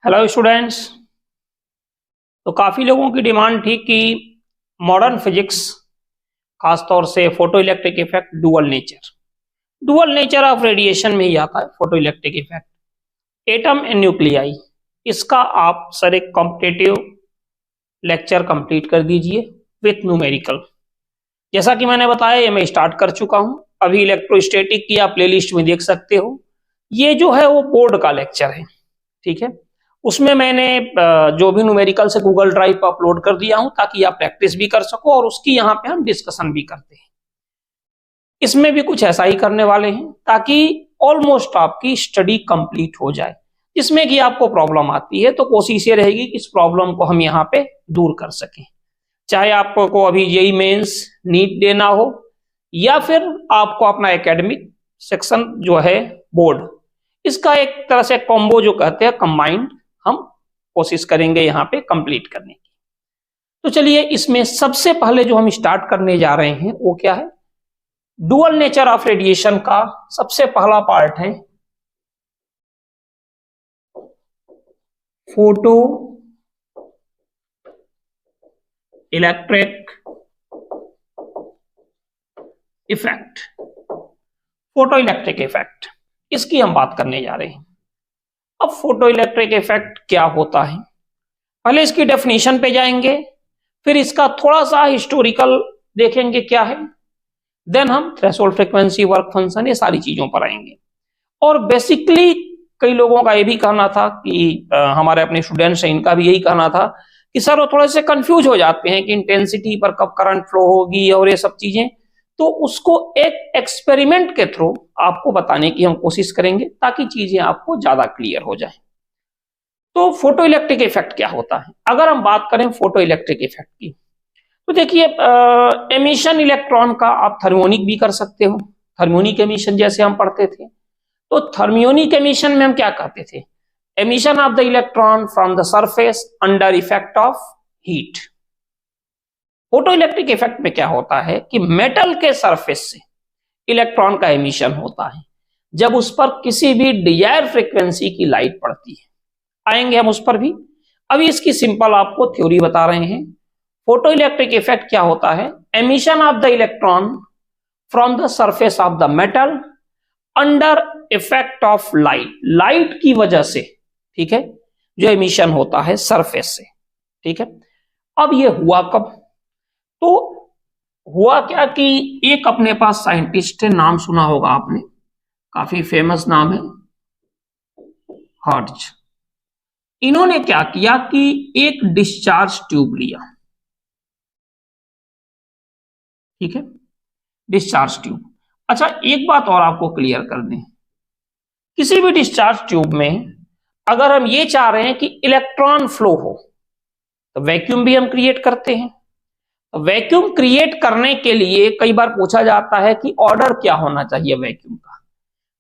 Hello students. तो काफ़ी लोगों की डिमांड थी कि मॉडर्न फिजिक्स, खासतौर से photo electric effect, dual nature of radiation में ही आता है photo electric effect, atom and nuclei. इसका आप सर एक कॉम्पिटेटिव लेक्चर कंप्लीट कर दीजिए विथ न्यूमेरिकल। जैसा कि मैंने बताया, ये मैं स्टार्ट कर चुका हूं। अभी इलेक्ट्रोस्टैटिक की आप प्लेलिस्ट में देख सकते हो। ये जो है वो बोर्ड का लेक्चर है, ठीक है। उसमें मैंने जो भी न्यूमेरिकल से गूगल ड्राइव पर अपलोड कर दिया हूं, ताकि आप प्रैक्टिस भी कर सको और उसकी यहाँ पे हम डिस्कशन भी करते हैं। इसमें भी कुछ ऐसा ही करने वाले हैं, ताकि ऑलमोस्ट आपकी स्टडी कंप्लीट हो जाए। जिसमें कि आपको प्रॉब्लम आती है तो कोशिश ये रहेगी कि इस प्रॉब्लम को हम यहाँ पे दूर कर सकें। चाहे आपको अभी जेईई मेंस, नीट देना हो, या फिर आपको अपना एकेडमिक सेक्शन जो है बोर्ड, इसका एक तरह से कॉम्बो जो कहते हैं कंबाइंड, हम कोशिश करेंगे यहाँ पे कंप्लीट करने की। तो चलिए, इसमें सबसे पहले जो हम स्टार्ट करने जा रहे हैं वो क्या है, डुअल नेचर ऑफ रेडिएशन का सबसे पहला पार्ट है photo electric effect. Photo electric effect, इसकी हम बात करने जा रहे हैं। अब फोटो इलेक्ट्रिक इफेक्ट क्या होता है, पहले इसकी डेफिनेशन पे जाएंगे, फिर इसका थोड़ा सा हिस्टोरिकल देखेंगे क्या है, देन हम थ्रेशोल्ड फ्रीक्वेंसी, वर्क फंक्शन, ये सारी चीजों पर आएंगे। और बेसिकली कई लोगों का ये भी कहना था कि हमारे अपने स्टूडेंट्स हैं, इनका भी यही कहना था कि सर वो थोड़े से कंफ्यूज हो जाते हैं कि इंटेंसिटी पर कब करंट फ्लो होगी और ये सब चीजें। तो उसको एक एक्सपेरिमेंट के थ्रू आपको बताने की हम कोशिश करेंगे, ताकि चीजें आपको ज्यादा क्लियर हो जाए। तो फोटो इलेक्ट्रिक इफेक्ट क्या होता है, अगर हम बात करें फोटो इलेक्ट्रिक इफेक्ट की, तो देखिए, एमिशन इलेक्ट्रॉन का आप थर्मियोनिक भी कर सकते हो। थर्मियोनिक एमिशन जैसे हम पढ़ते थे, तो थर्मियोनिक एमिशन में हम क्या कहते थे, emission of the electron from the surface under effect of heat. Photo electric effect में क्या होता है कि मेटल के सरफेस से इलेक्ट्रॉन का एमिशन होता है जब उस पर किसी भी डिजायर फ्रीक्वेंसी की लाइट पड़ती है। आएंगे हम उस पर भी। अभी इसकी सिंपल आपको थ्योरी बता रहे हैं। फोटो इलेक्ट्रिक इफेक्ट क्या होता है, emission of the electron from the surface of the metal under effect of light, light की वजह से, ठीक है, जो एमिशन होता है सरफेस से, ठीक है। अब ये हुआ कब, तो हुआ क्या कि एक अपने पास साइंटिस्ट है, नाम सुना होगा आपने, काफी फेमस नाम है, हर्ट्ज। इन्होंने क्या किया कि एक डिस्चार्ज ट्यूब लिया, ठीक है, डिस्चार्ज ट्यूब। अच्छा, एक बात और आपको क्लियर कर दें, किसी भी डिस्चार्ज ट्यूब में अगर हम ये चाह रहे हैं कि इलेक्ट्रॉन फ्लो हो, तो वैक्यूम भी हम क्रिएट करते हैं। वैक्यूम क्रिएट करने के लिए कई बार पूछा जाता है कि ऑर्डर क्या होना चाहिए वैक्यूम का,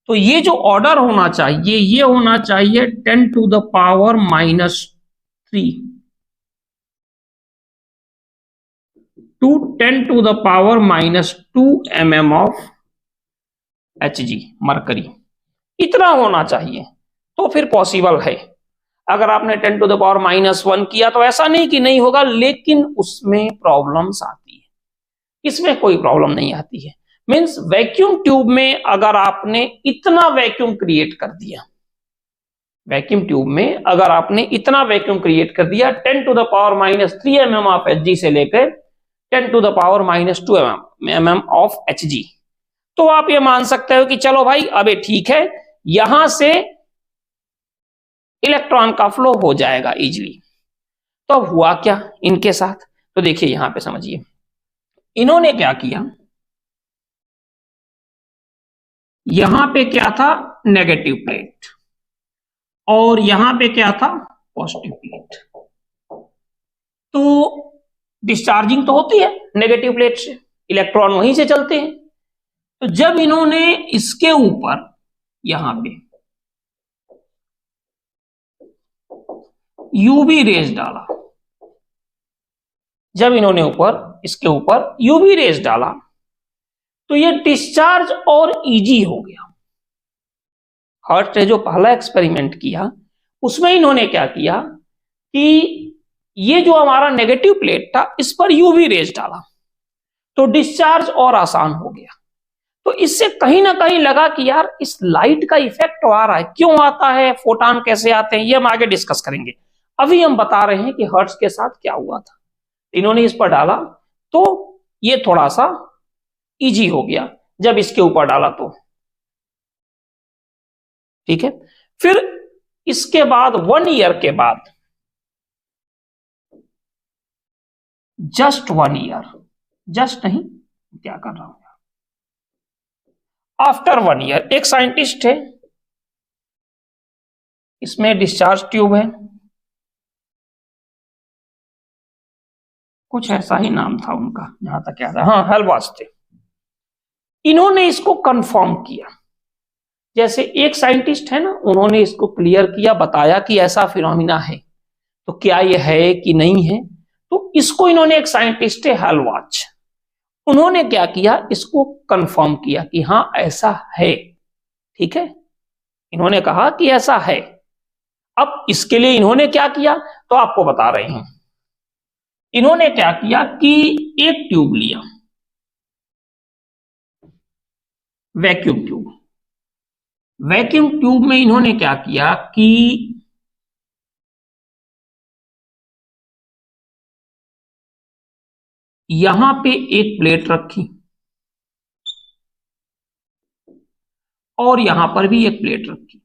तो ये जो ऑर्डर होना चाहिए, ये होना चाहिए 10 to the power -3 to 10 to the power -2 mm of Hg, mercury. इतना होना चाहिए तो फिर पॉसिबल है। अगर आपने 10 to the power -1 किया तो ऐसा नहीं कि नहीं होगा, लेकिन उसमें प्रॉब्लम्स आती है। इसमें कोई प्रॉब्लम नहीं आती है। मींस वैक्यूम ट्यूब में अगर आपने इतना वैक्यूम क्रिएट कर दिया, वैक्यूम ट्यूब में अगर आपने इतना वैक्यूम क्रिएट कर दिया 10 to the power -3 mm of Hg से लेकर 10 to the power -2 mm of Hg, तो आप ये मान सकते हो कि चलो भाई अब ये ठीक है, यहां से इलेक्ट्रॉन का फ्लो हो जाएगा इजीली। तो अब हुआ क्या इनके साथ, तो देखिए यहां पे समझिए, इन्होंने क्या किया, यहां पे क्या था, नेगेटिव प्लेट, और यहां पे क्या था, पॉजिटिव प्लेट। तो डिस्चार्जिंग तो होती है नेगेटिव प्लेट से, इलेक्ट्रॉन वहीं से चलते हैं। तो जब इन्होंने इसके ऊपर यहां पे यूवी रेज डाला, जब इन्होंने इसके ऊपर यूवी रेज डाला, तो ये डिस्चार्ज और इजी हो गया। हर्ट्ज ने जो पहला एक्सपेरिमेंट किया उसमें इन्होंने क्या किया कि ये जो हमारा नेगेटिव प्लेट था इस पर यूवी रेज डाला, तो डिस्चार्ज और आसान हो गया। तो इससे कहीं ना कहीं लगा कि यार इस लाइट का इफेक्ट तो आ रहा है, क्यों आता है, फोटॉन कैसे आते हैं, ये हम आगे डिस्कस करेंगे। अभी हम बता रहे हैं कि हर्ट्ज के साथ क्या हुआ था। इन्होंने इस पर डाला तो ये थोड़ा सा इजी हो गया जब इसके ऊपर डाला तो, ठीक है। फिर इसके बाद 1 ईयर के बाद, जस्ट 1 ईयर, जस्ट नहीं, क्या कर रहा हूं, आफ्टर 1 ईयर एक साइंटिस्ट है, इसमें डिस्चार्ज ट्यूब है, कुछ ऐसा ही नाम था उनका जहां तक याद है, हाँ हेलवाच थे। इन्होंने इसको कंफर्म किया, जैसे एक साइंटिस्ट है ना, उन्होंने इसको क्लियर किया, बताया कि ऐसा फिनोमिना है, तो क्या ये है कि नहीं है। तो इसको इन्होंने, एक साइंटिस्ट है हेलवाच, उन्होंने क्या किया, इसको कंफर्म किया कि हाँ ऐसा है, ठीक है। इन्होंने कहा कि ऐसा है। अब इसके लिए इन्होंने क्या किया तो आपको बता रहे हैं। इन्होंने क्या किया कि एक ट्यूब लिया, वैक्यूम ट्यूब, वैक्यूम ट्यूब में इन्होंने क्या किया कि यहां पे एक प्लेट रखी और यहां पर भी एक प्लेट रखी,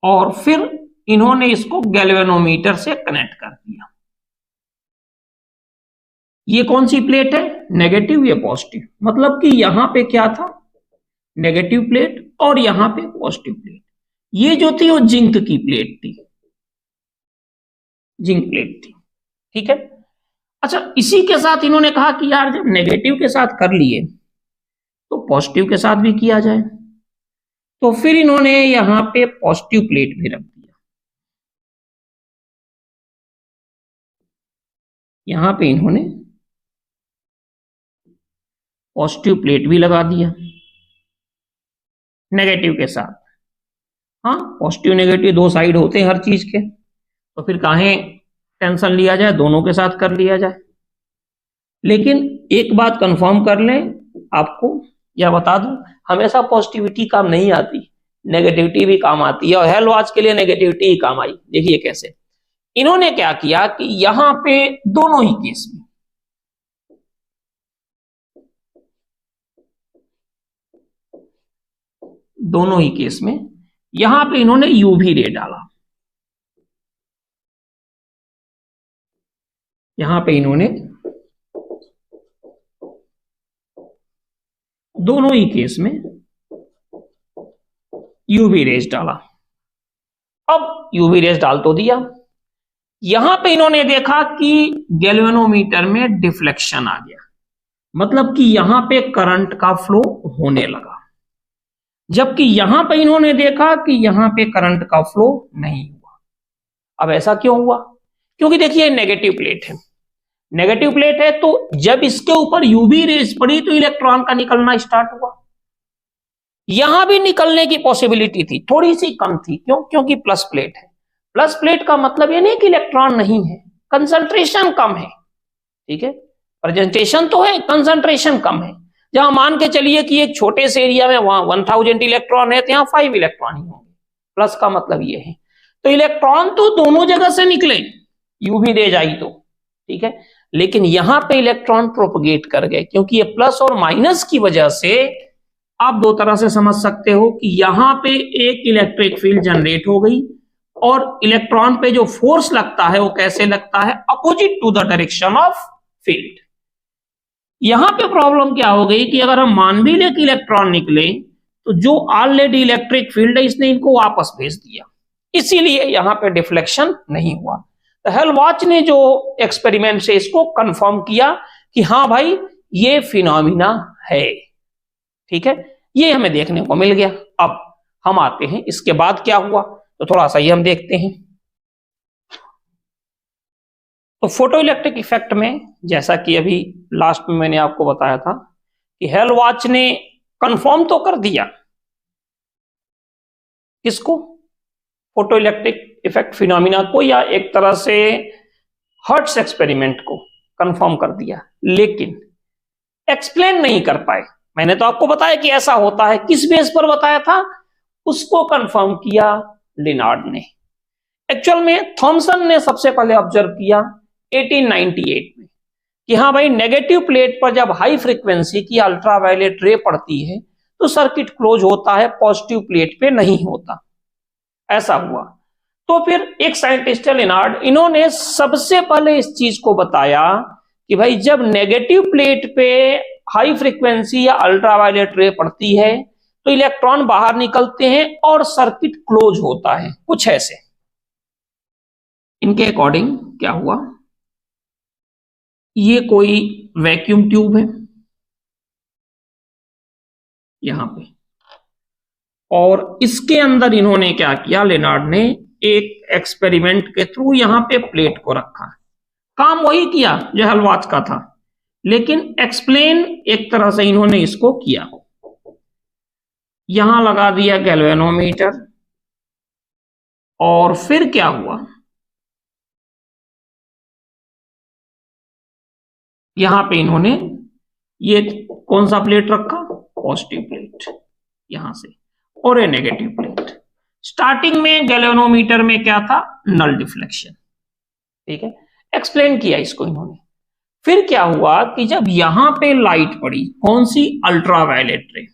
और फिर इन्होंने इसको गैल्वेनोमीटर से कनेक्ट कर दिया। ये कौन सी प्लेट है, नेगेटिव या पॉजिटिव, मतलब कि यहां पे क्या था, नेगेटिव प्लेट और यहां पे पॉजिटिव प्लेट। ये जो थी वो जिंक की प्लेट थी, जिंक प्लेट थी, ठीक है। अच्छा, इसी के साथ इन्होंने कहा कि यार जब नेगेटिव के साथ कर लिए तो पॉजिटिव के साथ भी किया जाए, तो फिर इन्होंने यहां पे पॉजिटिव प्लेट भी रख दिया, यहां पे इन्होंने पॉजिटिव प्लेट भी लगा दिया नेगेटिव के साथ। हाँ, पॉजिटिव नेगेटिव दो साइड होते हैं हर चीज के, तो फिर काहे टेंशन लिया जाए, दोनों के साथ कर लिया जाए। लेकिन एक बात कंफर्म कर लें, आपको या बता दूं, हमेशा पॉजिटिविटी काम नहीं आती, नेगेटिविटी भी काम आती है, और हेलवाच के लिए नेगेटिविटी ही काम आई। देखिए कैसे, इन्होंने क्या किया कि यहां पे दोनों ही केस में, दोनों ही केस में यहां पे इन्होंने यूवी रे डाला, यहां पे इन्होंने दोनों ही केस में यूवी रेज डाला। अब यूवी रेज डाल तो दिया, यहां पे इन्होंने देखा कि गैल्वेनोमीटर में डिफ्लेक्शन आ गया, मतलब कि यहां पे करंट का फ्लो होने लगा, जबकि यहां पे इन्होंने देखा कि यहां पे करंट का फ्लो नहीं हुआ। अब ऐसा क्यों हुआ, क्योंकि देखिए नेगेटिव प्लेट है, नेगेटिव प्लेट है, तो जब इसके ऊपर यूवी रेज पड़ी तो इलेक्ट्रॉन का निकलना स्टार्ट हुआ। यहां भी निकलने की पॉसिबिलिटी थी, थोड़ी सी कम थी, क्यों, क्योंकि प्लस प्लेट है। प्लस प्लेट का मतलब ये नहीं कि इलेक्ट्रॉन नहीं है, कंसंट्रेशन कम है, ठीक है। प्रेजेंटेशन तो है, कंसंट्रेशन कम है। जहां मान के चलिए कि एक छोटे से एरिया में वहां 1000 इलेक्ट्रॉन है, तो यहां 5 इलेक्ट्रॉन ही होंगे। प्लस का मतलब ये है, तो इलेक्ट्रॉन तो दोनों जगह से निकले, यूवी रेज आई तो, ठीक है, लेकिन यहां पे इलेक्ट्रॉन प्रोपगेट कर गए, क्योंकि ये प्लस और माइनस की वजह से आप दो तरह से समझ सकते हो कि यहां पे एक इलेक्ट्रिक फील्ड जनरेट हो गई, और इलेक्ट्रॉन पे जो फोर्स लगता है वो कैसे लगता है, opposite to the direction of field. यहां पे प्रॉब्लम क्या हो गई कि अगर हम मान भी ले कि इलेक्ट्रॉन निकले, तो जो ऑलरेडी इलेक्ट्रिक फील्ड है इसने इनको वापस भेज दिया, इसीलिए यहां पे डिफ्लेक्शन नहीं हुआ। तो हेलवाच ने जो एक्सपेरिमेंट से इसको कंफर्म किया कि हाँ भाई ये फिनोमिना है, ठीक है, ये हमें देखने को मिल गया। अब हम आते हैं इसके बाद क्या हुआ, तो थोड़ा सा ये हम देखते हैं। तो फोटो इलेक्ट्रिक इफेक्ट में, जैसा कि अभी लास्ट में मैंने आपको बताया था कि हेलवाच ने कंफर्म तो कर दिया किसको, फोटो इलेक्ट्रिक इफेक्ट फिनोमिना को, या एक तरह से हर्ट्ज एक्सपेरिमेंट को कंफर्म कर दिया, लेकिन एक्सप्लेन नहीं कर पाए। मैंने तो आपको बताया कि ऐसा होता है, किस बेस पर बताया था, उसको कंफर्म किया लिनार्ड ने। एक्चुअल में थॉमसन ने सबसे पहले ऑब्जर्व किया 1898 में कि हाँ भाई, नेगेटिव प्लेट पर जब हाई फ्रीक्वेंसी की अल्ट्रावायलेट रे पड़ती है तो सर्किट क्लोज होता है, पॉजिटिव प्लेट पे नहीं होता। ऐसा हुआ तो फिर एक साइंटिस्ट है लिनार्ड, इन्होंने सबसे पहले इस चीज को बताया कि भाई जब नेगेटिव प्लेट पे हाई फ्रीक्वेंसी या अल्ट्रावायलेट रे पड़ती है तो इलेक्ट्रॉन बाहर निकलते हैं और सर्किट क्लोज होता है, कुछ ऐसे। इनके अकॉर्डिंग क्या हुआ, ये कोई वैक्यूम ट्यूब है यहां पे, और इसके अंदर इन्होंने क्या किया, लिनार्ड ने एक एक्सपेरिमेंट के थ्रू यहां पे प्लेट को रखा। काम वही किया जो हलवाच का था, लेकिन एक्सप्लेन एक तरह से इन्होंने इसको किया। यहां लगा दिया गैल्वेनोमीटर, और फिर क्या हुआ, यहां पे इन्होंने ये कौन सा प्लेट रखा, पॉजिटिव प्लेट यहां से, और ये नेगेटिव प्लेट। स्टार्टिंग में गैल्वेनोमीटर में क्या था, नल डिफ्लेक्शन, ठीक है, एक्सप्लेन किया इसको इन्होंने। फिर क्या हुआ कि जब यहां पे लाइट पड़ी, कौन सी, अल्ट्रावायलेट रे,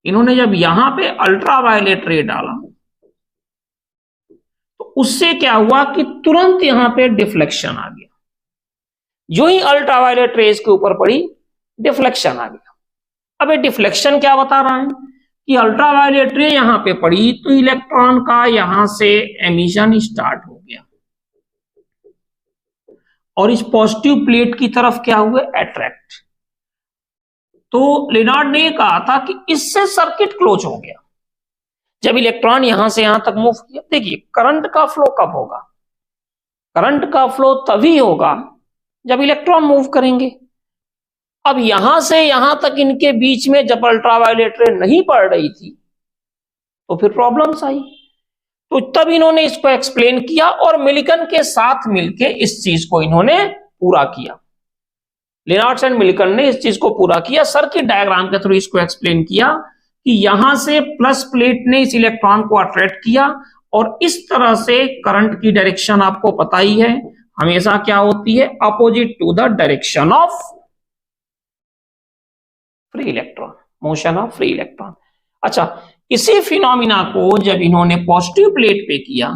इन्होंने जब यहां पे अल्ट्रावायलेट रे डाला तो उससे क्या हुआ कि तुरंत यहां पे डिफ्लेक्शन आ गया। जो ही अल्ट्रावायलेट रेज के ऊपर पड़ी, डिफ्लेक्शन आ गया। अब ये डिफ्लेक्शन क्या बता रहा है कि अल्ट्रावायलेट रे यहां पे पड़ी तो इलेक्ट्रॉन का यहां से एमिशन स्टार्ट हो गया, और इस पॉजिटिव प्लेट की तरफ क्या हुए, अट्रैक्ट। तो लिनार्ड ने कहा था कि इससे सर्किट क्लोज हो गया। जब इलेक्ट्रॉन यहां से यहां तक मूव किया, देखिए करंट का फ्लो कब होगा, करंट का फ्लो तभी होगा जब इलेक्ट्रॉन मूव करेंगे। अब यहां से यहां तक इनके बीच में जब अल्ट्रावायलेट रे नहीं पड़ रही थी तो फिर प्रॉब्लम्स आई। तो तब इन्होंने इसको एक्सप्लेन किया, और मिल्टन के साथ मिलकर इस चीज को इन्होंने पूरा किया। लिनार्ड एंड मिल्टन ने इस चीज को पूरा किया, सर्किट डायग्राम के थ्रू इसको एक्सप्लेन किया कि यहां से प्लस प्लेट ने इस इलेक्ट्रॉन को अट्रैक्ट किया, और इस तरह से करंट की डायरेक्शन आपको पता ही है, हमेशा क्या होती है, opposite to the direction of free electron, motion of free electron. अच्छा, इसी फिनोमिना को जब इन्होंने पॉजिटिव प्लेट पे किया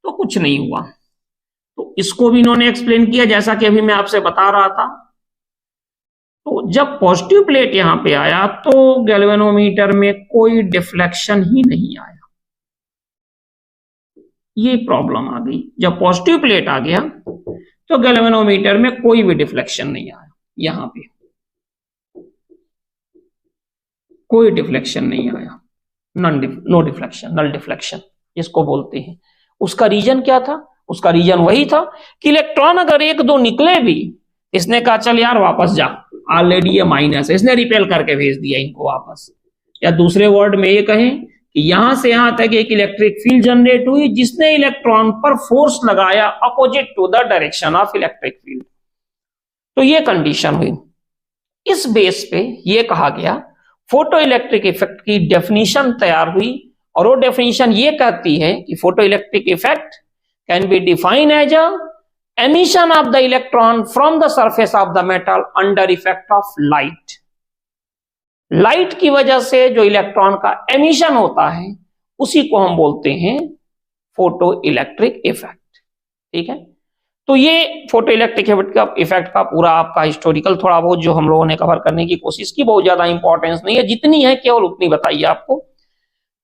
तो कुछ नहीं हुआ, तो इसको भी इन्होंने एक्सप्लेन किया जैसा कि अभी मैं आपसे बता रहा था। तो जब पॉजिटिव प्लेट यहां पे आया तो गैल्वेनोमीटर में कोई डिफ्लेक्शन ही नहीं आया, ये प्रॉब्लम आ गई। जब पॉजिटिव प्लेट आ गया तो गैल्वेनोमीटर में कोई भी डिफ्लेक्शन नहीं आया, यहां पे कोई डिफ्लेक्शन नहीं आया, नो डिफ्लेक्शन, नल डिफ्लेक्शन इसको बोलते हैं। उसका रीजन क्या था, उसका रीजन वही था कि इलेक्ट्रॉन अगर एक दो निकले भी, इसने कहा चल यार वापस जा, ऑलरेडी ये माइनस है, इसने रिपेल करके भेज दिया इनको वापस। या दूसरे वर्ड में ये कहें कि यहां से यहां तक एक इलेक्ट्रिक फील्ड जनरेट हुई जिसने इलेक्ट्रॉन पर फोर्स लगाया opposite to the direction of electric field. तो ये कंडीशन हुई। इस बेस पे ये कहा गया, फोटो इलेक्ट्रिक इफेक्ट की डेफिनेशन तैयार हुई, और वो डेफिनेशन ये कहती है कि photo electric effect can be defined as a emission of the electron from the surface of the metal under effect of light। Light की वजह से जो इलेक्ट्रॉन का एमिशन होता है उसी को हम बोलते हैं फोटो इलेक्ट्रिक इफेक्ट, ठीक है। तो ये फोटो इलेक्ट्रिक इफेक्ट का पूरा आपका हिस्टोरिकल थोड़ा बहुत जो हम लोगों ने कवर करने की कोशिश की, बहुत ज्यादा इंपॉर्टेंस नहीं है, जितनी है केवल उतनी बताइए आपको,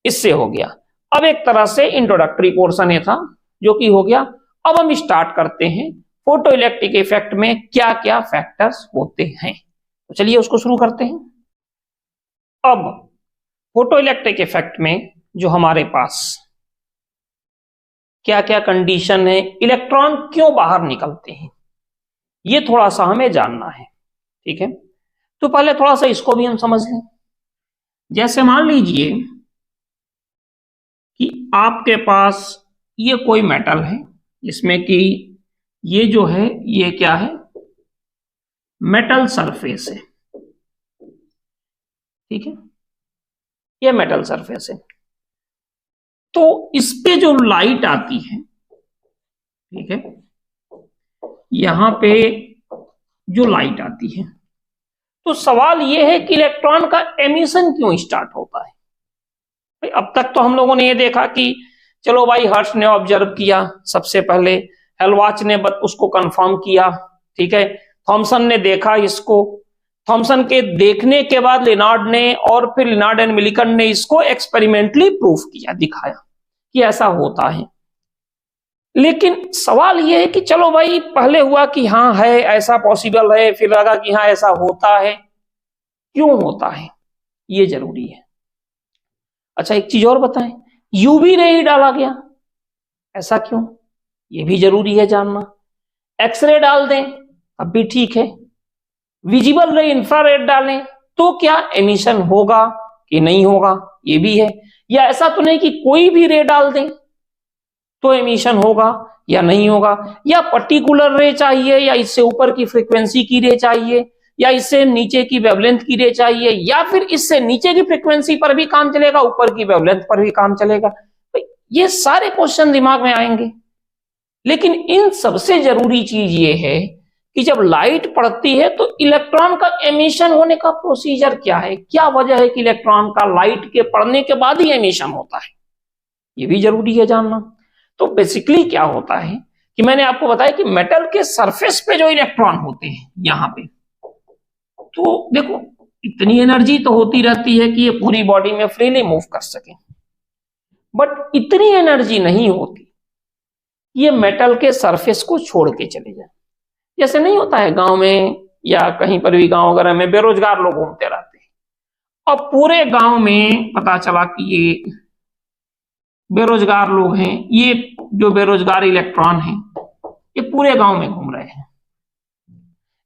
इससे हो गया। अब एक तरह से इंट्रोडक्टरी पोर्शन ये था जो कि हो गया। अब हम स्टार्ट करते हैं फोटो इलेक्ट्रिक इफेक्ट में क्या क्या फैक्टर्स होते हैं, तो चलिए उसको शुरू करते हैं। अब फोटो इलेक्ट्रिक इफेक्ट में जो हमारे पास क्या क्या कंडीशन है, इलेक्ट्रॉन क्यों बाहर निकलते हैं, ये थोड़ा सा हमें जानना है, ठीक है। तो पहले थोड़ा सा इसको भी हम समझ लें। जैसे मान लीजिए कि आपके पास ये कोई मेटल है जिसमें कि ये जो है ये क्या है, मेटल सरफेस है, ठीक है, ये मेटल सरफेस है। तो इस पे जो लाइट आती है, ठीक है, यहां पे जो लाइट आती है, तो सवाल यह है कि इलेक्ट्रॉन का एमिशन क्यों स्टार्ट होता है। भाई अब तक तो हम लोगों ने ये देखा कि चलो भाई हर्ट्ज ने ऑब्जर्व किया सबसे पहले, हेलवाच ने उसको कंफर्म किया, ठीक है, थॉमसन ने देखा इसको, थॉमसन के देखने के बाद लिनार्ड ने और फिर लिनार्ड एंड मिलिकन ने इसको एक्सपेरिमेंटली प्रूफ किया, दिखाया कि ऐसा होता है। लेकिन सवाल यह है कि चलो भाई पहले हुआ कि हाँ है ऐसा पॉसिबल है, फिर लगा कि हाँ ऐसा होता है, क्यों होता है ये जरूरी है। अच्छा एक चीज और बताएं, यूवी रे ही डाला गया, ऐसा क्यों, ये भी जरूरी है जानना। एक्सरे डाल दें अब भी ठीक है, विजिबल रे इंफ्रारेड डालें तो क्या एमिशन होगा कि नहीं होगा, ये भी है। या ऐसा तो नहीं कि कोई भी रे डाल दें तो एमिशन होगा या नहीं होगा, या पर्टिकुलर रे चाहिए, या इससे ऊपर की फ्रीक्वेंसी की रे चाहिए, या इससे नीचे की वेवलेंथ की रे चाहिए, या फिर इससे नीचे की फ्रीक्वेंसी पर भी काम चलेगा, ऊपर की वेवलेंथ पर भी काम चलेगा। ये सारे क्वेश्चन दिमाग में आएंगे। लेकिन इन सबसे जरूरी चीज ये है कि जब लाइट पड़ती है तो इलेक्ट्रॉन का एमिशन होने का प्रोसीजर क्या है, क्या वजह है कि इलेक्ट्रॉन का लाइट के पड़ने के बाद ही एमिशन होता है, ये भी जरूरी है जानना। तो बेसिकली क्या होता है कि मैंने आपको बताया कि मेटल के सरफेस पे जो इलेक्ट्रॉन होते हैं यहां पे, तो देखो इतनी एनर्जी तो होती रहती है कि ये पूरी बॉडी में फ्रीली मूव कर सके, बट इतनी एनर्जी नहीं होती ये मेटल के सरफेस को छोड़ के चले जाए। जैसे नहीं होता है गांव में या कहीं पर भी गांव वगैरह में बेरोजगार लोग घूमते रहते हैं, अब पूरे गांव में पता चला कि ये बेरोजगार लोग हैं, ये जो बेरोजगार इलेक्ट्रॉन हैं ये पूरे गांव में घूम रहे हैं,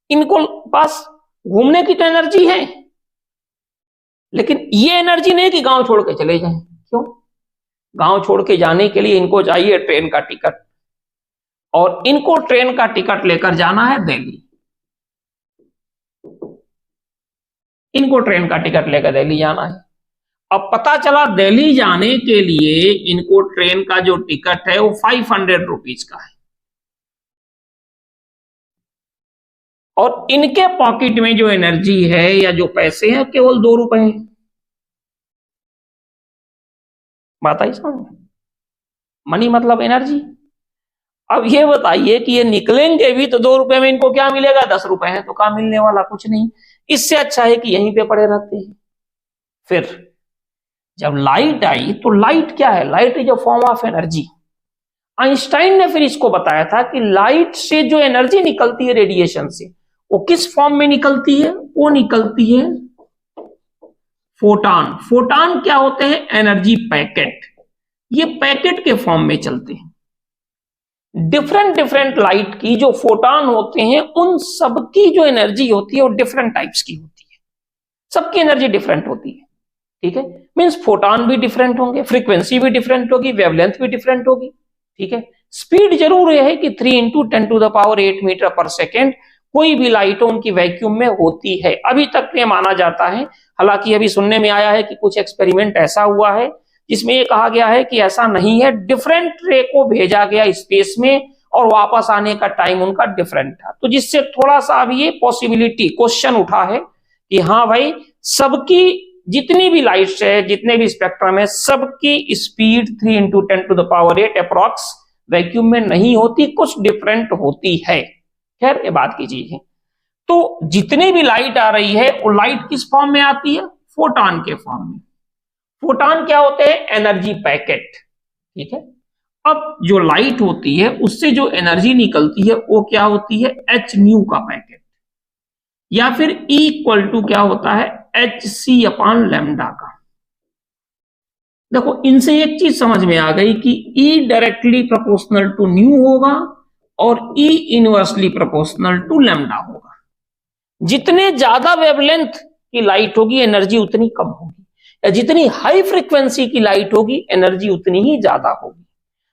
इनको पास घूमने की तो एनर्जी है, लेकिन ये एनर्जी नहीं कि गांव छोड़ के चले जाएं। क्यों, गांव छोड़ के जाने के लिए इनको चाहिए ट्रेन का टिकट, और इनको ट्रेन का टिकट लेकर जाना है दिल्ली, इनको ट्रेन का टिकट लेकर दिल्ली जाना है। अब पता चला दिल्ली जाने के लिए इनको ट्रेन का जो टिकट है वो 500 रुपीज का है, और इनके पॉकेट में जो एनर्जी है या जो पैसे हैं केवल 2 रुपए हैं। बात आई समझ में, मनी मतलब एनर्जी। अब ये बताइए कि ये निकलेंगे भी तो 2 रुपए में इनको क्या मिलेगा, 10 रुपए है तो क्या मिलने वाला, कुछ नहीं। इससे अच्छा है कि यहीं पे पड़े रहते हैं। फिर जब लाइट आई तो लाइट क्या है, light is a form of energy. Einstein ने फिर इसको बताया था कि लाइट से जो एनर्जी निकलती है रेडिएशन से, वो किस फॉर्म में निकलती है, वो निकलती है फोटॉन। फोटॉन क्या होते हैं, एनर्जी पैकेट, ये पैकेट के फॉर्म में चलते हैं। डिफरेंट डिफरेंट लाइट की जो फोटॉन होते हैं उन सबकी जो एनर्जी होती है वो डिफरेंट टाइप्स की होती है, सबकी एनर्जी डिफरेंट होती है, ठीक है। मींस फोटॉन भी डिफरेंट होंगे, फ्रीक्वेंसी भी डिफरेंट होगी, वेवलेंथ भी डिफरेंट होगी, ठीक है। स्पीड जरूर यह है कि 3 × 10⁸ मीटर पर सेकेंड कोई भी लाइट हो उनकी वैक्यूम में होती है, अभी तक ये माना जाता है। हालांकि अभी सुनने में आया है कि कुछ एक्सपेरिमेंट ऐसा हुआ है जिसमें ये कहा गया है कि ऐसा नहीं है, डिफरेंट रे को भेजा गया स्पेस में और वापस आने का टाइम उनका डिफरेंट था, तो जिससे थोड़ा सा अभी ये पॉसिबिलिटी क्वेश्चन उठा है कि हाँ भाई सबकी जितनी भी लाइट्स है, जितने भी स्पेक्ट्रम है, सबकी स्पीड 3 × 10⁸ अप्रॉक्स वैक्यूम में नहीं होती, कुछ डिफरेंट होती है। खैर ये बात की चीज है। तो जितनी भी लाइट आ रही है वो लाइट किस फॉर्म में आती है, फोटॉन के फॉर्म में। फोटॉन क्या होते हैं, एनर्जी पैकेट, ठीक है। अब जो लाइट होती है उससे जो एनर्जी निकलती है वो क्या होती है, hν का पैकेट, या फिर E क्या होता है, hc/λ का। देखो इनसे एक चीज समझ में आ गई कि E डायरेक्टली प्रोपोर्शनल टू ν होगा और E इनवर्सली प्रोपोर्शनल टू λ होगा। जितने ज्यादा वेवलेंथ की लाइट होगी एनर्जी उतनी कम होगी। जितनी हाई फ्रीक्वेंसी की लाइट होगी एनर्जी उतनी ही ज्यादा होगी।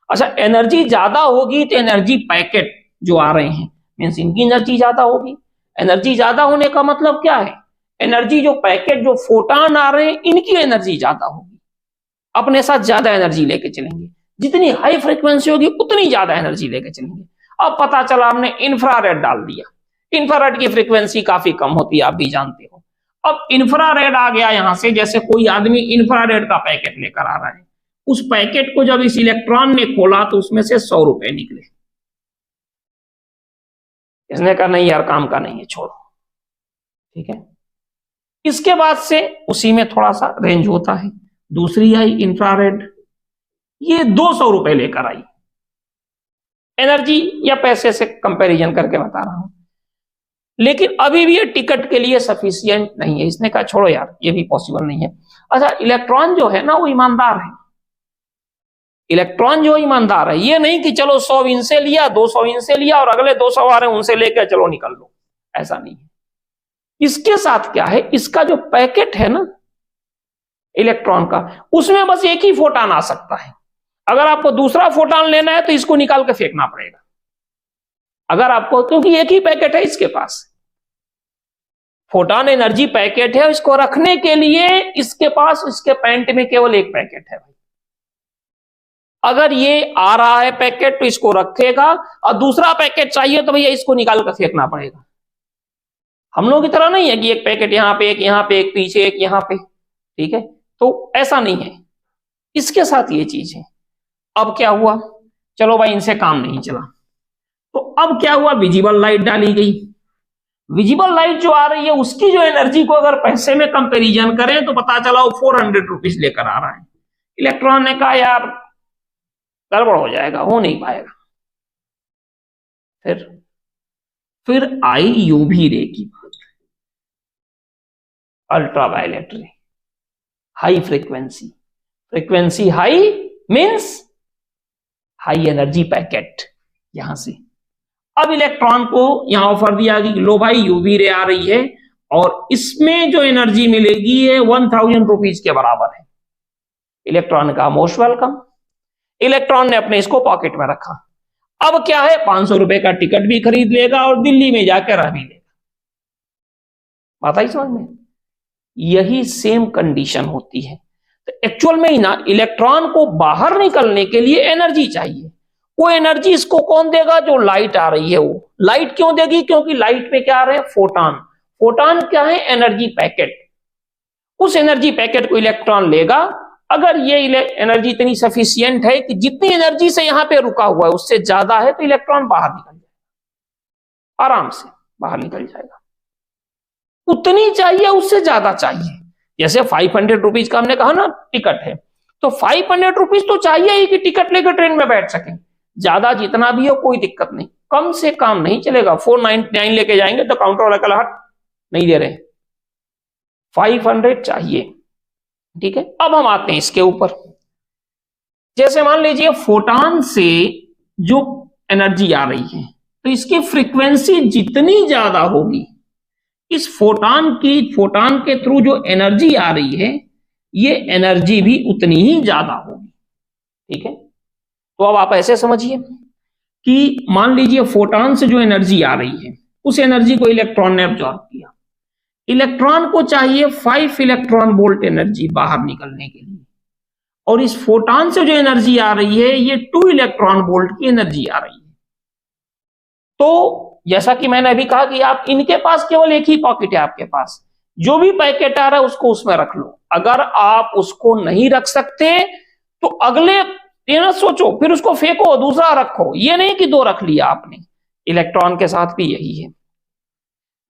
अच्छा, एनर्जी ज्यादा होगी तो एनर्जी पैकेट जो आ रहे हैं मीन्स इनकी एनर्जी ज्यादा होगी। एनर्जी ज्यादा होने का मतलब क्या है, एनर्जी जो पैकेट जो फोटॉन आ रहे हैं इनकी एनर्जी ज्यादा होगी, अपने साथ ज्यादा एनर्जी लेके चलेंगे। जितनी हाई फ्रीक्वेंसी होगी उतनी ज्यादा एनर्जी लेके चलेंगे। अब पता चला हमने इंफ्रारेड डाल दिया, इंफ्रारेड की फ्रीक्वेंसी काफी कम होती है, आप भी जानते हो। अब इंफ्रारेड आ गया यहां से, जैसे कोई आदमी इंफ्रारेड का पैकेट लेकर आ रहा है, उस पैकेट को जब इस इलेक्ट्रॉन ने खोला तो उसमें से 100 रुपए निकले। इसने कहा नहीं यार काम का नहीं है, छोड़ो, ठीक है। इसके बाद से उसी में थोड़ा सा रेंज होता है, दूसरी आई इंफ्रारेड, ये 200 रुपए लेकर आई। एनर्जी या पैसे से कंपैरिजन करके बता रहा हूं, लेकिन अभी भी ये टिकट के लिए सफिशियंट नहीं है। इसने कहा छोड़ो यार ये भी पॉसिबल नहीं है। अच्छा, इलेक्ट्रॉन जो है ना वो ईमानदार है, इलेक्ट्रॉन जो ईमानदार है, ये नहीं कि चलो 100 इनसे लिया 200 इनसे लिया और अगले 200 आ रहे हैं उनसे लेकर चलो निकल लो, ऐसा नहीं है। इसके साथ क्या है, इसका जो पैकेट है ना इलेक्ट्रॉन का, उसमें बस एक ही फोटॉन आ सकता है। अगर आपको दूसरा फोटॉन लेना है तो इसको निकाल के फेंकना पड़ेगा, अगर आपको, क्योंकि एक ही पैकेट है इसके पास। फोटॉन एनर्जी पैकेट है, इसको रखने के लिए इसके पास इसके पैंट में केवल एक पैकेट है भाई। अगर ये आ रहा है पैकेट तो इसको रखेगा, और दूसरा पैकेट चाहिए तो भैया इसको निकाल कर फेंकना पड़ेगा। हम लोगों की तरह नहीं है कि एक पैकेट यहां पे, एक यहां पे, एक पीछे, एक यहां पे, ठीक है, तो ऐसा नहीं है, इसके साथ ये चीज है। अब क्या हुआ, चलो भाई इनसे काम नहीं चला, तो अब क्या हुआ, विजिबल लाइट डाली गई। विजिबल लाइट जो आ रही है उसकी जो एनर्जी को अगर पैसे में कंपैरिजन करें तो पता चला वो 400 रुपीज लेकर आ रहा है। इलेक्ट्रॉन ने कहा यार गड़बड़ हो जाएगा, हो नहीं पाएगा। फिर आई यूवी रे की बात, अल्ट्रावायलेट रे, high frequency, frequency high means high energy packet, यहां से अब इलेक्ट्रॉन को यहां ऑफर दिया कि लो भाई यूवी रे आ रही है और इसमें जो एनर्जी मिलेगी है 1000 रुपीज के बराबर है। इलेक्ट्रॉन का मोस्ट वेलकम, इलेक्ट्रॉन ने अपने इसको पॉकेट में रखा। अब क्या है, 500 रुपए का टिकट भी खरीद लेगा और दिल्ली में जाकर रह भी लेगा। बात आई समझ में, यही सेम कंडीशन होती है। तो एक्चुअल में ही ना इलेक्ट्रॉन को बाहर निकलने के लिए एनर्जी चाहिए, वो एनर्जी इसको कौन देगा, जो लाइट आ रही है वो। लाइट क्यों देगी, क्योंकि लाइट पे क्या आ रहे हैं, फोटॉन। फोटॉन क्या है, एनर्जी पैकेट। उस एनर्जी पैकेट को इलेक्ट्रॉन लेगा। अगर ये एनर्जी इतनी सफिशियंट है कि जितनी एनर्जी से यहां पे रुका हुआ है उससे ज्यादा है, तो इलेक्ट्रॉन बाहर निकल जाएगा, आराम से बाहर निकल जाएगा। उतनी चाहिए, उससे ज्यादा चाहिए। जैसे 500 रुपीज का हमने कहा ना टिकट है, तो 500 रुपीज तो चाहिए ही कि टिकट लेकर ट्रेन में बैठ सकें। ज्यादा जितना भी हो कोई दिक्कत नहीं, कम से काम नहीं चलेगा। 499 लेके जाएंगे तो काउंटर वाला कल हट नहीं दे रहे, 500 चाहिए, ठीक है। अब हम आते हैं इसके ऊपर। जैसे मान लीजिए फोटॉन से जो एनर्जी आ रही है, तो इसकी फ्रीक्वेंसी जितनी ज्यादा होगी, इस फोटॉन के थ्रू जो एनर्जी आ रही है, ये एनर्जी भी उतनी ही ज्यादा होगी, ठीक है। तो अब आप ऐसे समझिए कि मान लीजिए फोटॉन से जो एनर्जी आ रही है, उस एनर्जी को इलेक्ट्रॉन ने अब्सॉर्ब किया। इलेक्ट्रॉन को चाहिए 5 इलेक्ट्रॉन वोल्ट एनर्जी बाहर निकलने के लिए, और इस फोटॉन से जो एनर्जी आ रही है ये 2 इलेक्ट्रॉन वोल्ट की एनर्जी आ रही है। तो जैसा कि मैंने अभी कहा कि आप इनके पास केवल एक ही पॉकेट है, आपके पास जो भी पैकेट आ रहा है उसको उसमें रख लो। अगर आप उसको नहीं रख सकते तो अगले ये ना सोचो फिर उसको फेंको दूसरा रखो, ये नहीं कि 2 रख लिया आपने। इलेक्ट्रॉन के साथ भी यही है,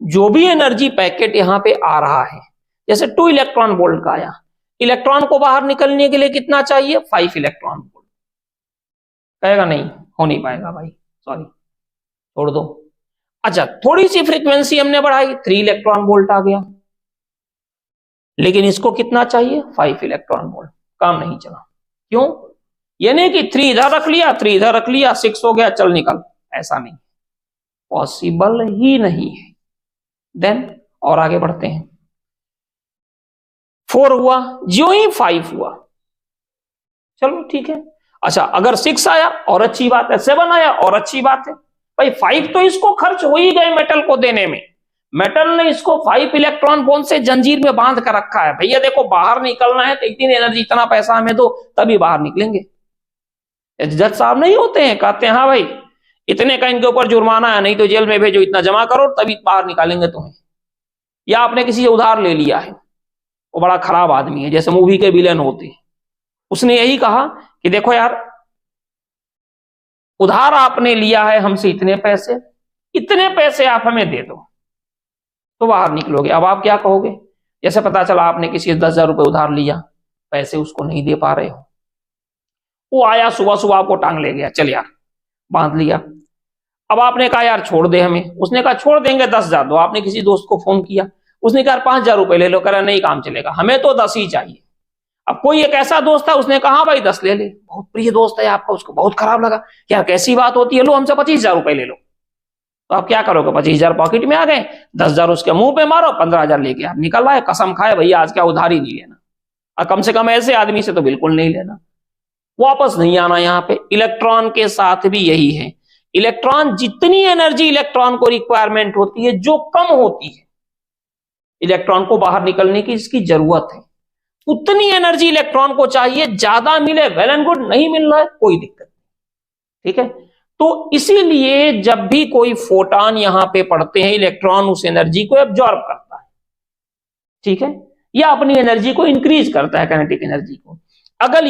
जो भी एनर्जी पैकेट यहां पे आ रहा है, जैसे 2 इलेक्ट्रॉन वोल्ट का आया, इलेक्ट्रॉन को बाहर निकलने के लिए कितना चाहिए, 5 इलेक्ट्रॉन वोल्ट। कहेगा नहीं, हो नहीं पाएगा भाई, सॉरी छोड़ दो। अच्छा, थोड़ी सी फ्रीक्वेंसी हमने बढ़ाई, 3 इलेक्ट्रॉन वोल्ट आ गया, लेकिन इसको कितना चाहिए, 5 इलेक्ट्रॉन वोल्ट। काम नहीं चला, क्यों, ये नहीं कि 3 इधर रख लिया 3 इधर रख लिया 6 हो गया चल निकल, ऐसा नहीं, पॉसिबल ही नहीं है। देन और आगे बढ़ते हैं। 4 हुआ, जो ही 5 हुआ, चलो ठीक है। अच्छा, अगर 6 आया और अच्छी बात है, 7 आया और अच्छी बात है। भाई 5 तो इसको खर्च हो ही गए मेटल को देने में। मेटल ने इसको 5 इलेक्ट्रॉन बॉन्ड से जंजीर में बांध कर रखा है। भैया देखो, बाहर निकलना है तो इतनी एनर्जी, इतना पैसा हमें दो, तभी बाहर निकलेंगे। जज साहब नहीं होते हैं, कहते हैं हाँ भाई इतने का इनके ऊपर जुर्माना है, नहीं तो जेल में भेजो, इतना जमा करो तभी बाहर निकालेंगे तुम्हें। या आपने किसी से उधार ले लिया है, वो बड़ा खराब आदमी है, जैसे मूवी के विलेन होते हैं, उसने यही कहा कि देखो यार, उधार आपने लिया है हमसे इतने पैसे आप हमें दे दो, तो बाहर निकलोगे। अब आप क्या कहोगे? जैसे पता चला आपने किसी से 10,000 रुपए उधार लिया, पैसे उसको नहीं दे पा रहे हो, वो आया सुबह सुबह आपको टांग ले गया, चल यार बांध लिया। अब आपने कहा यार छोड़ दे हमें, उसने कहा छोड़ देंगे 10,000 दो। आपने किसी दोस्त को फोन किया, उसने कहा 5,000 रुपए ले लो, कह रहा नहीं काम चलेगा, हमें तो 10 ही चाहिए। अब कोई एक ऐसा दोस्त था, उसने कहा भाई 10 ले ले, बहुत प्रिय दोस्त है आपका, उसको बहुत खराब लगा, यार कैसी बात होती है, लो हमसे 25,000 रुपए ले लो। तो आप क्या करोगे? 25,000 पॉकेट में आ गए, 10,000 उसके मुंह पे मारो, 15,000 लेके आप निकल आए, कसम खाए भैया आज क्या उधार ही नहीं लेना, और कम से कम ऐसे आदमी से तो बिल्कुल नहीं लेना, वापस नहीं आना। यहां पे इलेक्ट्रॉन के साथ भी यही है। इलेक्ट्रॉन, जितनी एनर्जी इलेक्ट्रॉन को रिक्वायरमेंट होती है, जो कम होती है इलेक्ट्रॉन को बाहर निकलने की इसकी जरूरत है, उतनी एनर्जी इलेक्ट्रॉन को चाहिए। ज्यादा मिले वेल एंड गुड, नहीं मिल रहा है कोई दिक्कत नहीं, ठीक है। तो इसीलिए जब भी कोई फोटॉन यहां पे पड़ते हैं, इलेक्ट्रॉन उस एनर्जी को एब्जॉर्ब करता है, ठीक है, या अपनी एनर्जी को इंक्रीज करता है, काइनेटिक एनर्जी को। अगर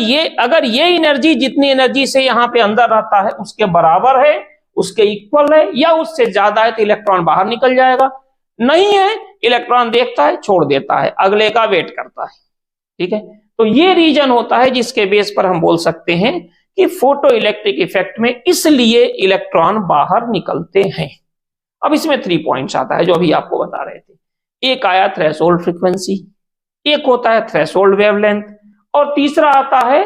ये एनर्जी जितनी एनर्जी से यहां पे अंदर रहता है उसके बराबर है, उसके इक्वल है, या उससे ज्यादा है, तो इलेक्ट्रॉन बाहर निकल जाएगा। नहीं है, इलेक्ट्रॉन देखता है, छोड़ देता है, अगले का वेट करता है, ठीक है। तो ये रीजन होता है जिसके बेस पर हम बोल सकते हैं कि फोटो इलेक्ट्रिक इफेक्ट में इसलिए इलेक्ट्रॉन बाहर निकलते हैं। अब इसमें 3 पॉइंट्स आता है जो अभी आपको बता रहे थे। एक आया थ्रेशोल्ड फ्रीक्वेंसी, एक होता है थ्रेशोल्ड वेवलेंथ, और तीसरा आता है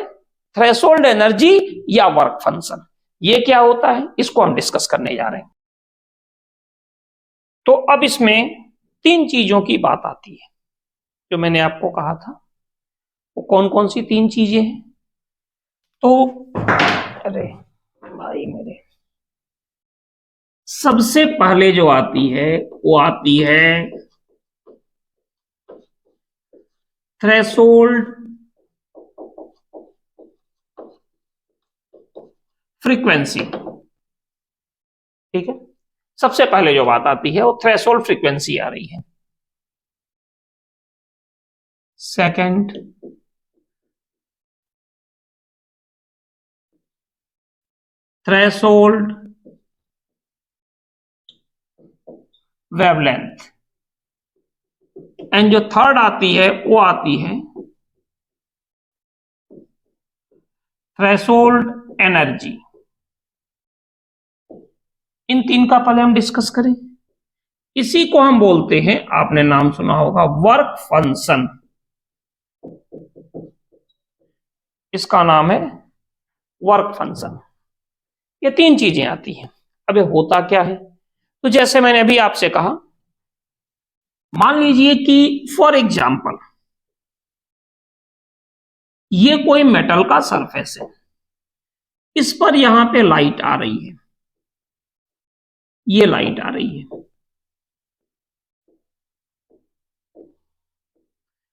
थ्रेशोल्ड एनर्जी या वर्क फंक्शन। ये क्या होता है, इसको हम डिस्कस करने जा रहे हैं। तो अब इसमें 3 चीजों की बात आती है जो मैंने आपको कहा था। वो कौन कौन सी 3 चीजें हैं? तो अरे भाई मेरे, सबसे पहले जो आती है वो आती है थ्रेशोल्ड फ्रीक्वेंसी, ठीक है। सबसे पहले जो बात आती है वो थ्रेशोल्ड फ्रीक्वेंसी आ रही है। सेकंड, थ्रेशोल्ड वेवलेंथ, एंड जो थर्ड आती है वो आती है थ्रेशोल्ड एनर्जी। इन 3 का पहले हम डिस्कस करें। इसी को हम बोलते हैं, आपने नाम सुना होगा, वर्क फंक्शन। इसका नाम है वर्क फंक्शन। ये 3 चीजें आती हैं। अब होता क्या है? तो जैसे मैंने अभी आपसे कहा, मान लीजिए कि फॉर एग्जाम्पल ये कोई मेटल का सरफेस है, इस पर यहां पे लाइट आ रही है, ये लाइट आ रही है,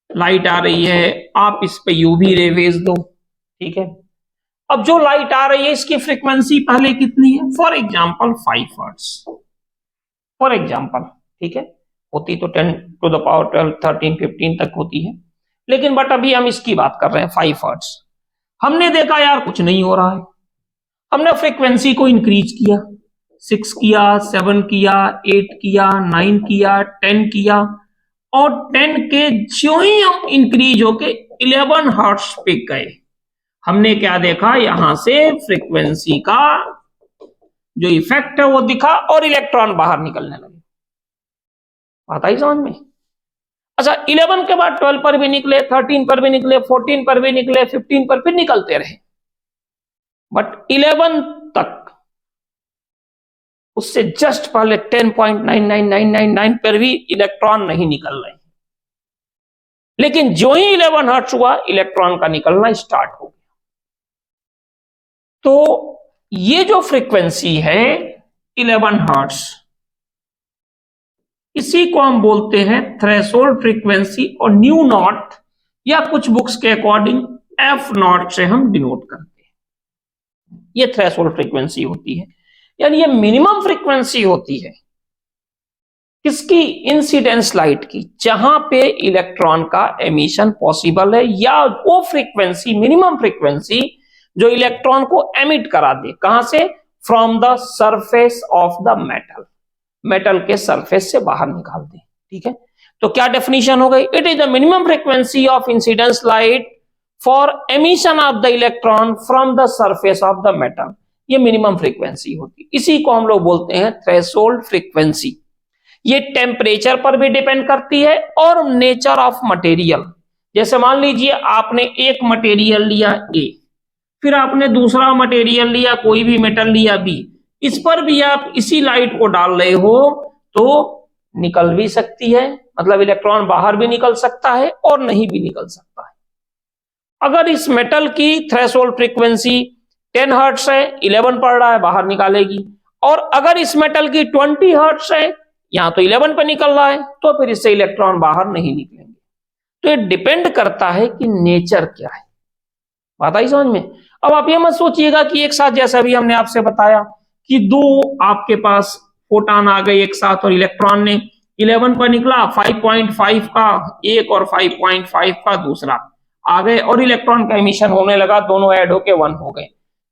लाइट आ रही है, आप इस पे यूवी रे भेज दो, ठीक है। अब जो लाइट आ रही है इसकी फ्रीक्वेंसी पहले कितनी है? For example 5 hertz, for example, ठीक है। होती तो 10 टू द पावर 12, 13, 15 तक होती है, लेकिन बट अभी हम इसकी बात कर रहे हैं 5 हर्ट्ज। हमने देखा यार कुछ नहीं हो रहा है, हमने फ्रीक्वेंसी को इंक्रीज किया, 6 किया, 7 किया, 8 किया, 9 किया, 10 किया, और 10 के जो ही हम इंक्रीज होके 11 हर्ट्ज पे गए, हमने क्या देखा? यहां से फ्रीक्वेंसी का जो इफेक्ट है वो दिखा और इलेक्ट्रॉन बाहर निकलने लगे। बात आई समझ में? अच्छा, 11 के बाद 12 पर भी निकले, 13 पर भी निकले, 14 पर भी निकले, 15 पर फिर निकलते रहे, बट 11 तक, उससे जस्ट पहले 10.99999 पर भी इलेक्ट्रॉन नहीं निकल रहे। लेकिन जो ही 11 हर्ट्ज हुआ इलेक्ट्रॉन का निकलना स्टार्ट हो गया। तो ये जो फ्रीक्वेंसी है 11 हर्ट्ज, इसी को हम बोलते हैं थ्रेशोल्ड फ्रीक्वेंसी, और न्यू नॉट या कुछ बुक्स के अकॉर्डिंग एफ नॉट से हम डिनोट करते हैं। ये थ्रेशोल्ड फ्रीक्वेंसी होती है, यानी ये मिनिमम फ्रीक्वेंसी होती है किसकी? इंसिडेंस लाइट की, जहां पे इलेक्ट्रॉन का एमिशन पॉसिबल है, या वो फ्रीक्वेंसी मिनिमम फ्रीक्वेंसी जो इलेक्ट्रॉन को एमिट करा दे। कहां से? From the surface of the metal, metal के सरफेस से बाहर निकाल दे। ठीक है, तो क्या डेफिनेशन हो गई? It is the minimum frequency of incidence light for emission of the electron from the surface of the metal. ये मिनिमम फ्रीक्वेंसी होती है, इसी को हम लोग बोलते हैं थ्रेशोल्ड फ्रीक्वेंसी। ये टेम्परेचर पर भी डिपेंड करती है और नेचर ऑफ मटेरियल। जैसे मान लीजिए आपने एक मटेरियल लिया ए, फिर आपने दूसरा मटेरियल लिया, कोई भी मेटल लिया बी, इस पर भी आप इसी लाइट को डाल रहे हो तो निकल भी सकती है, मतलब इलेक्ट्रॉन बाहर भी निकल सकता है और नहीं भी निकल सकता है। अगर इस मेटल की थ्रेशोल्ड फ्रीक्वेंसी 10 हर्ट्ज है, 11 पड़ रहा है, बाहर निकालेगी। और अगर इस मेटल की 20 हर्ट्ज है, यहां तो 11 पे निकल रहा है, तो फिर इससे इलेक्ट्रॉन बाहर नहीं निकलेंगे। तो ये डिपेंड करता है कि नेचर क्या है। बात आई समझ में? अब आप ये मत सोचिएगा कि एक साथ, जैसा भी हमने आपसे बताया कि दो आपके पास फोटॉन आ गए एक साथ और इलेक्ट्रॉन ने 11 पर निकला, 5.5 का एक और 5.5 का दूसरा आ गए और इलेक्ट्रॉन का एमिशन होने लगा, दोनों ऐड होके 1 हो गए।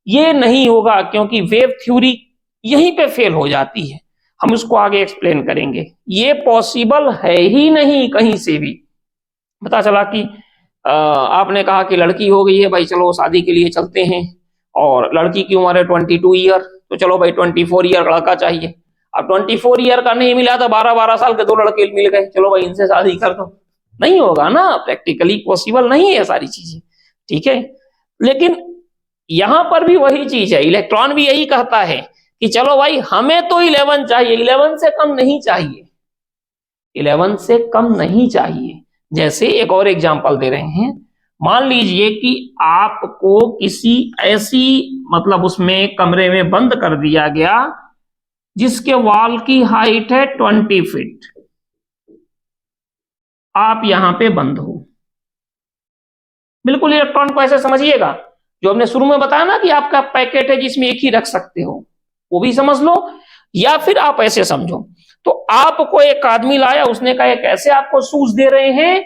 ये नहीं होगा, क्योंकि वेव थ्योरी यहीं पे फेल हो जाती है। हम उसको आगे एक्सप्लेन करेंगे। ये पॉसिबल है ही नहीं कहीं से भी। पता चला कि आपने कहा कि लड़की हो गई है, भाई चलो शादी के लिए चलते हैं, और लड़की की उम्र है 22 ईयर, तो चलो भाई 24 ईयर लड़का चाहिए। अब 24 ईयर का नहीं मिला तो 12-12 साल के 2 लड़के मिल गए, चलो भाई इनसे शादी कर दो। नहीं होगा ना, प्रैक्टिकली पॉसिबल नहीं है सारी चीजें। ठीक है, लेकिन यहां पर भी वही चीज है, इलेक्ट्रॉन भी यही कहता है कि चलो भाई हमें तो 11 चाहिए, 11 से कम नहीं चाहिए, 11 से कम नहीं चाहिए। जैसे एक और एग्जांपल दे रहे हैं, मान लीजिए कि आपको किसी ऐसी, मतलब उसमें कमरे में बंद कर दिया गया जिसके वॉल की हाइट है 20 फीट, आप यहां पे बंद हो। बिल्कुल इलेक्ट्रॉन को ऐसे समझिएगा, जो हमने शुरू में बताया ना कि आपका पैकेट है जिसमें एक ही रख सकते हो, वो भी समझ लो, या फिर आप ऐसे समझो। तो आपको एक आदमी लाया, उसने कहा एक ऐसे आपको शूज दे रहे हैं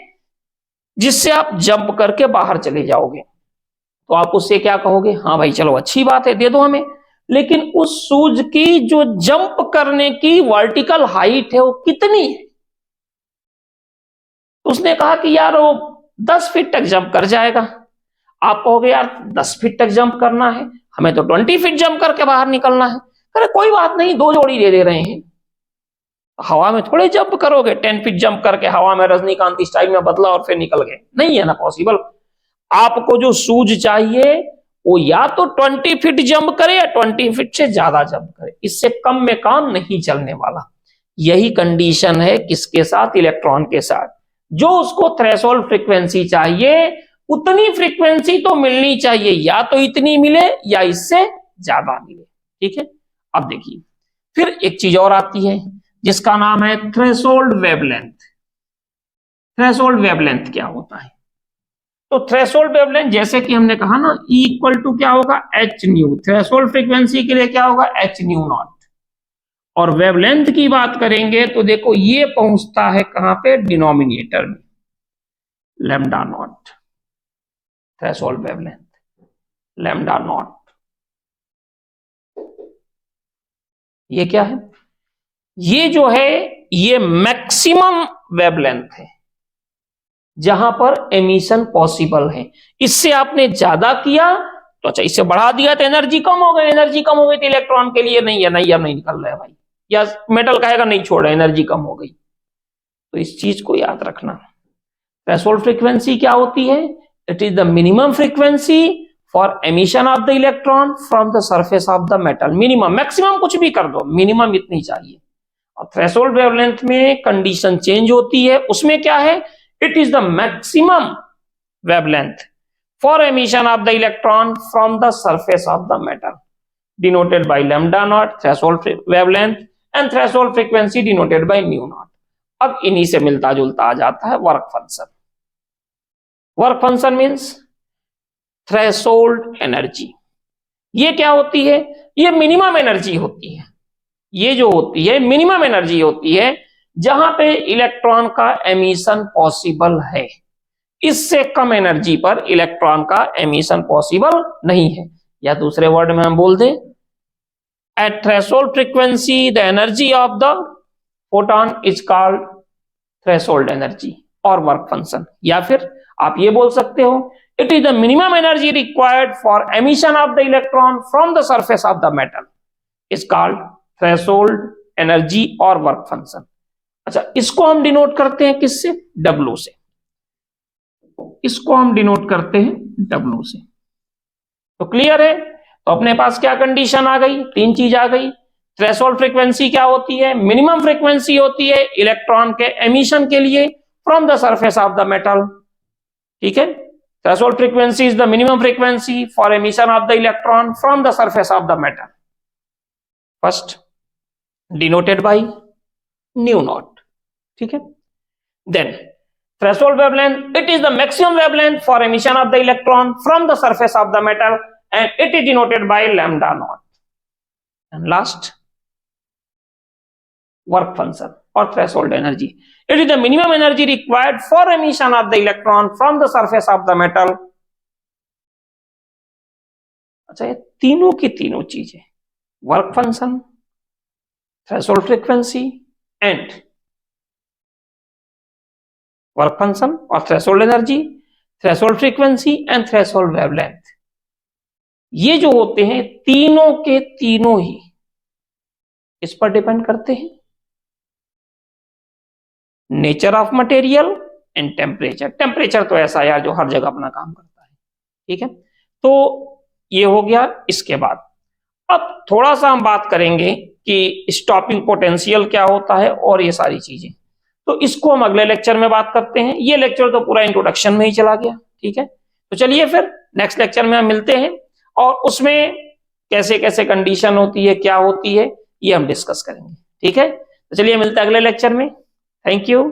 जिससे आप जंप करके बाहर चले जाओगे, तो आप उससे क्या कहोगे? हाँ भाई चलो अच्छी बात है, दे दो हमें। लेकिन उस शूज की जो जंप करने की वर्टिकल हाइट है वो कितनी है? उसने कहा कि यार वो 10 फीट तक जंप कर जाएगा। आप कहोगे यार 10 फीट तक जंप करना है, हमें तो 20 फीट जंप करके बाहर निकलना है। अरे कोई बात नहीं, 2 जोड़ी दे रहे हैं, हवा में थोड़े जंप करोगे, 10 फीट जंप करके हवा में रजनीकांत स्टाइल में बदला और फिर निकल गए, नहीं है ना पॉसिबल। आपको जो शूज चाहिए वो या तो 20 फीट जंप करे या 20 फीट से ज्यादा जंप करे, इससे कम में काम नहीं चलने वाला। यही कंडीशन है किसके साथ? इलेक्ट्रॉन के साथ। जो उसको थ्रेशोल्ड फ्रीक्वेंसी चाहिए उतनी फ्रीक्वेंसी तो मिलनी चाहिए, या तो इतनी मिले या इससे ज्यादा मिले। ठीक है, अब देखिए फिर एक चीज और आती है जिसका नाम है थ्रेशोल्ड वेवलेंथ। थ्रेशोल्ड वेवलेंथ क्या होता है? तो थ्रेशोल्ड वेवलेंथ, जैसे कि हमने कहा ना, इक्वल टू क्या होगा? H new. थ्रेशोल्ड फ्रीक्वेंसी के लिए क्या होगा? H new not. और वेवलेंथ की बात करेंगे तो देखो ये पहुंचता है कहां पे? डिनोमिनेटर में, lambda naught. Threshold wavelength lambda naught. ये क्या है? ये जो है ये मैक्सिमम वेवलेंथ है जहां पर एमिशन पॉसिबल है। इससे आपने ज्यादा किया तो अच्छा, इससे बढ़ा दिया तो एनर्जी कम हो गई, एनर्जी कम हो गई तो इलेक्ट्रॉन के लिए नहीं है, नहीं अब नहीं निकल रहा है भाई, या मेटल कहेगा नहीं छोड़, एनर्जी कम हो गई। तो इस चीज को याद रखना। थ्रेशोल्ड फ्रीक्वेंसी क्या होती है? It is the minimum frequency for emission of the electron from the surface of the metal. Minimum, maximum कुछ भी कर दो, मिनिमम इतनी चाहिए। और थ्रेशोल्ड वेवलेंथ में कंडीशन चेंज होती है, उसमें क्या है? It is the maximum wavelength for emission of the electron from the surface of the metal, denoted by lambda naught, threshold wavelength, and threshold frequency denoted by mu naught. अब इन्हीं से मिलता जुलता आ जाता है work function. Work function means threshold energy. ये क्या होती है? ये मिनिमम एनर्जी होती है. ये जो होती है मिनिमम एनर्जी होती है जहां पे इलेक्ट्रॉन का एमिशन पॉसिबल है. इससे कम एनर्जी पर इलेक्ट्रॉन का एमिशन पॉसिबल नहीं है. या दूसरे वर्ड में हम बोल दें, at threshold frequency the energy of the photon is called threshold energy और वर्क फंक्शन. या फिर आप ये बोल सकते हो, it is the minimum energy required for emission of the electron from the surface of the metal is called threshold energy और work function. अच्छा, इसको हम डिनोट करते हैं किससे? W से. इसको हम डिनोट करते हैं W से. तो क्लियर है? तो अपने पास क्या कंडीशन आ गई? तीन चीज आ गई. थ्रेशोल्ड फ्रीक्वेंसी क्या होती है? मिनिमम फ्रीक्वेंसी होती है इलेक्ट्रॉन के एमिशन के लिए from the surface of the metal. ठीक है, threshold frequency is the minimum frequency for emission of the electron from the surface of the metal. First denoted by nu naught. ठीक है. Then threshold wavelength, it is the maximum wavelength for emission of the electron from the surface of the metal and it is denoted by lambda naught. And last, work function or threshold energy, it is the minimum energy required for emission of the electron from the surface of the metal. अच्छा, ये तीनों की तीनों चीजें, work function, threshold frequency and work function और threshold energy, threshold frequency and threshold wavelength, ये जो होते हैं तीनों के तीनों ही इस पर डिपेंड करते हैं, nature of material and temperature. Temperature तो ऐसा यार जो हर जगह अपना काम करता है. ठीक है, तो ये हो गया. इसके बाद अब थोड़ा सा हम बात करेंगे कि स्टॉपिंग पोटेंशियल क्या होता है और ये सारी चीजें. तो इसको हम अगले लेक्चर में बात करते हैं. ये लेक्चर तो पूरा इंट्रोडक्शन में ही चला गया. ठीक है, तो चलिए फिर नेक्स्ट लेक्चर में हम मिलते हैं और उसमें कैसे कैसे कंडीशन होती है, क्या होती है, ये हम डिस्कस करेंगे. ठीक है, तो चलिए मिलते हैं अगले लेक्चर में. Thank you.